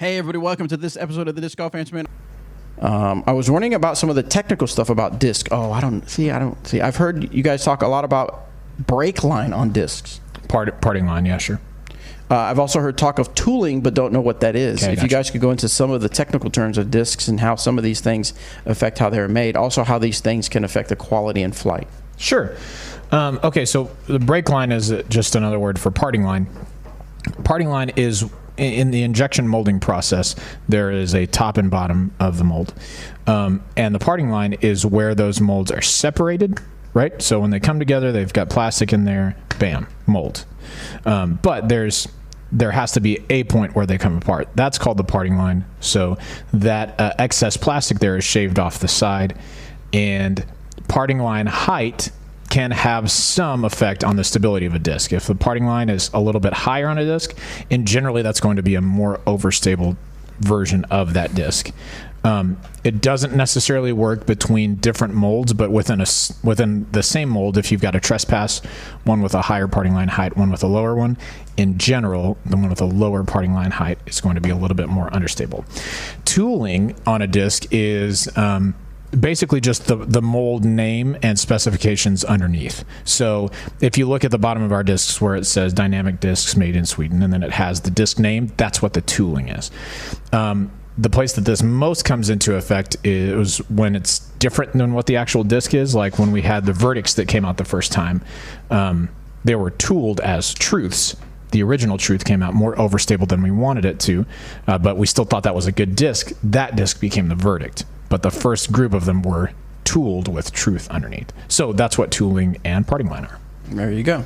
Hey everybody, welcome to this episode of the Disc Golf Answer Man. I was wondering about some of the technical stuff about disc. Oh, I don't see. I've heard you guys talk a lot about brake line on discs. Parting line, yeah, sure. I've also heard talk of tooling, but don't know what that is. Okay, if you guys could go into some of the technical terms of discs and how some of these things affect how they're made, also how these things can affect the quality in flight. Sure. Okay, so the brake line is just another word for parting line. Parting line is in the injection molding process. There is a top and bottom of the mold, and the parting line is where those molds are separated. Right. So when they come together, they've got plastic in there. Bam, mold. But there has to be a point where they come apart. That's called the parting line. So that excess plastic there is shaved off the side, and parting line height can have some effect on the stability of a disc. If the parting line is a little bit higher on a disc, and generally that's going to be a more overstable version of that disc. It doesn't necessarily work between different molds, but within the same mold, if you've got a trespass, one with a higher parting line height, one with a lower one, in general, the one with a lower parting line height is going to be a little bit more understable. Tooling on a disc is basically just the mold name and specifications underneath. So if you look at the bottom of our discs where it says Dynamic Discs made in Sweden, and then it has the disc name, that's what the tooling is. The place that this most comes into effect is when it's different than what the actual disc is. Like when we had the Verdicts that came out the first time, they were tooled as Truths. The original Truth came out more overstable than we wanted it to, but we still thought that was a good disc. That disc became the Verdict, but the first group of them were tooled with Truth underneath. So that's what tooling and parting line are. There you go.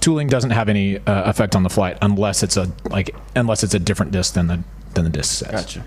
Tooling doesn't have any effect on the flight unless it's a different disc than the disc says. Gotcha.